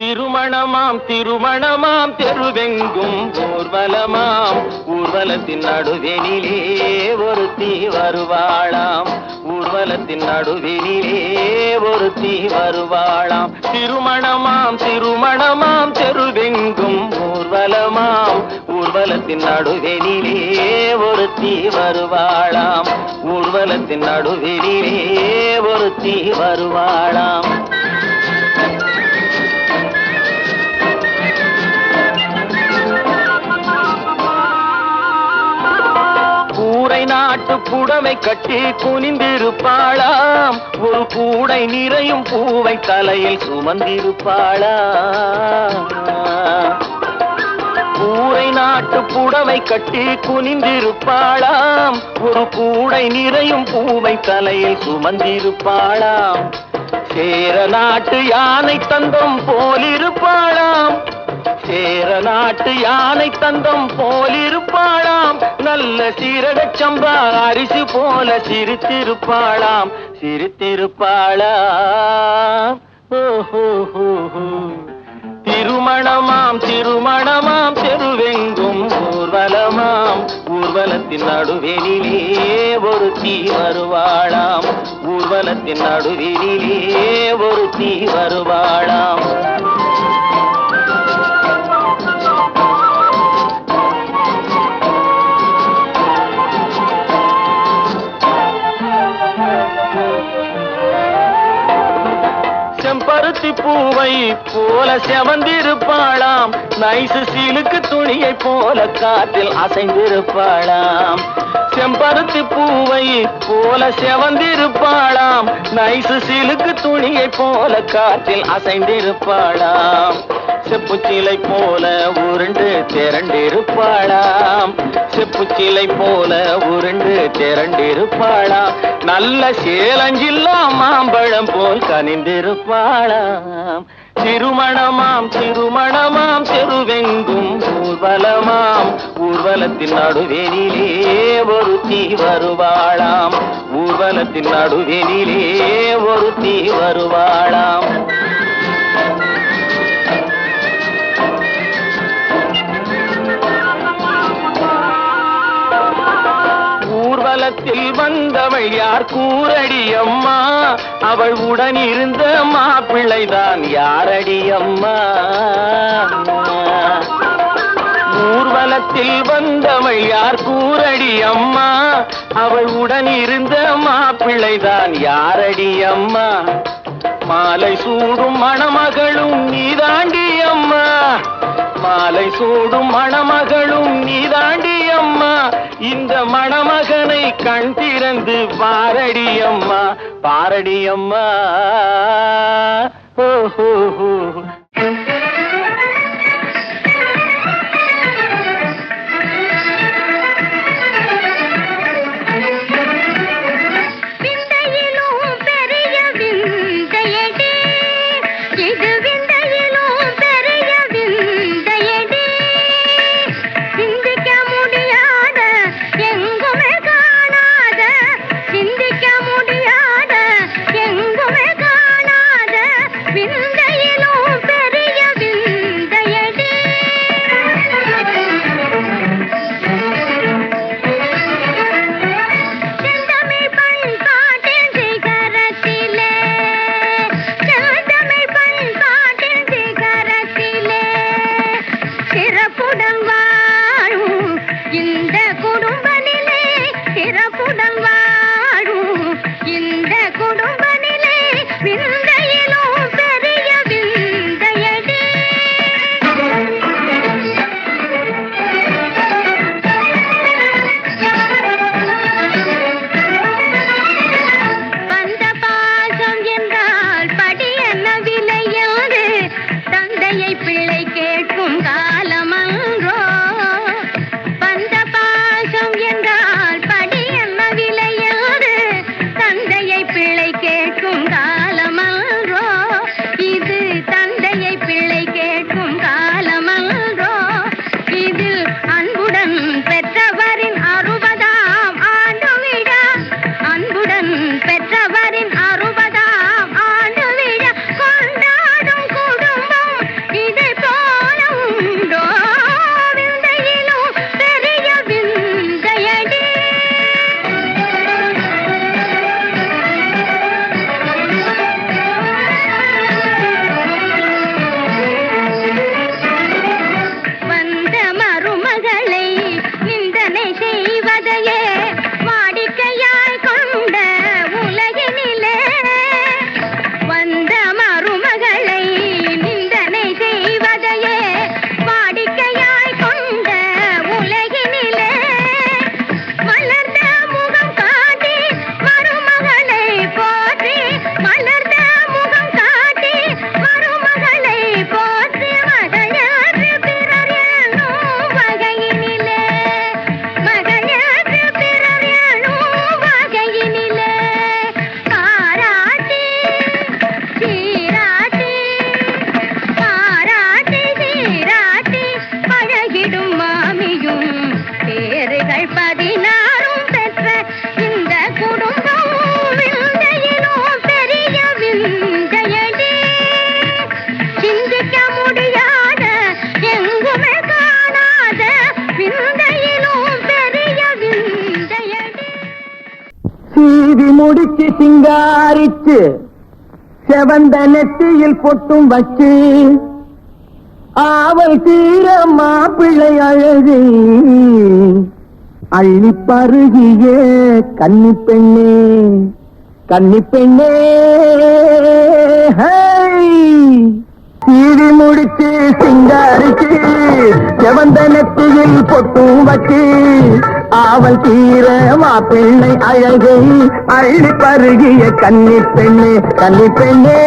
திருமணமாம் திருமணமாம் தெருவெங்கும் ஊர்வலமாம் ஊர்வலத்தின் நடுவெனிலே ஒருத்தி வருவாளாம் ஊர்வலத்தின் நடுவெனிலே ஒருத்தி வருவாளாம் திருமணமாம் திருமணமாம் தெருவெங்கும் ஊர்வலமாம் ஊர்வலத்தின் நடுவெனிலே ஒருத்தி வருவாளாம் ஊர்வலத்தின் நடுவெனிலே ஒருத்தி வருவாளாம் கூரை நாட்டு புடவை கட்டி குனிந்திருப்பாளாம் ஒரு கூடை நிறையும் பூவை தலையில் சுமந்திருப்பாளாம் கூரை நாட்டு புடவை கட்டி குனிந்திருப்பாளாம் ஒரு கூடை நிறையும் பூவை தலையில் சுமந்திருப்பாளாம் சேர நாட்டு யானை தந்தம் போலிருப்பாளாம் சேர நாட்டு யானை தந்தம் போலிருப்பாளாம் நல்ல சீரகச் சம்பா அரிசி போல சிரித்திருப்பாளாம் சிரித்திருப்பாளாம் திருமணமாம் திருமணமாம் தெருவெங்கும் ஊர்வலமாம் ஊர்வலத்தின் நடுவெனிலே ஒருத்தி வருவாளாம் ஊர்வலத்தின் நடுவெனிலே ஒருத்தி வருவாளாம் செம்பருத்தி பூவை போல செவந்திருப்பாளாம் நைசு சிலுக்கு துணியை போல காற்றில் அசைந்திருப்பாளாம் செம்பருத்தி பூவை போல செவந்திருப்பாளாம் நைசு சிலுக்கு துணியை போல காற்றில் அசைந்திருப்பாளாம் செப்புச்சிலை போல உருண்டு திரண்டிருப்பாளாம் செப்புச்சிலை போல உருண்டு திரண்டிருப்பாளாம் நல்ல சேலஞ்சில்லா மாம்பழம் போல் கனிந்திருப்பாளாம் திருமணமாம் திருமணமாம் தெருவெங்கும் ஊர்வலமாம் ஊர்வலத்தின் நடுவெனிலே ஒருத்தி வருவாளாம் ஊர்வலத்தின் நடுவெனிலே ஒருத்தி வருவாளாம் ஊர்வலத்தில் வந்தவள் யார் கூரடி அம்மா அவள் உடன் இருந்த மாப்பிள்ளைதான் யாரடி அம்மா ஊர்வலத்தில் வந்தவள் யார் கூரடி அம்மா அவள் உடன் இருந்த மாப்பிள்ளைதான் யாரடி அம்மா மாலை சூடும் மணமகளும் நீதாண்டி அம்மா மாலை சூடும் மணமகளும் நீதாண்டி அம்மா இந்த மணமகனை கண் திறந்து பாரடி அம்மா பாரடி அம்மா ஓஹோ சிங்காரிச்சு செவந்த நெத்தியில் பொட்டும் வச்சு ஆவல் தீர மாப்பிள்ளை அழகு அள்ளி பருகிய கன்னி பெண்ணே கன்னி பெண்ணே சீடி முடிச்சு சிங்காரிச்சு செவந்த நெத்தியில் பொட்டும் வச்சு ஆவல் தீர மாப்பிள்ளை அழகை அள்ளி பருகிய கன்னி பெண்ணே கன்னி பெண்ணே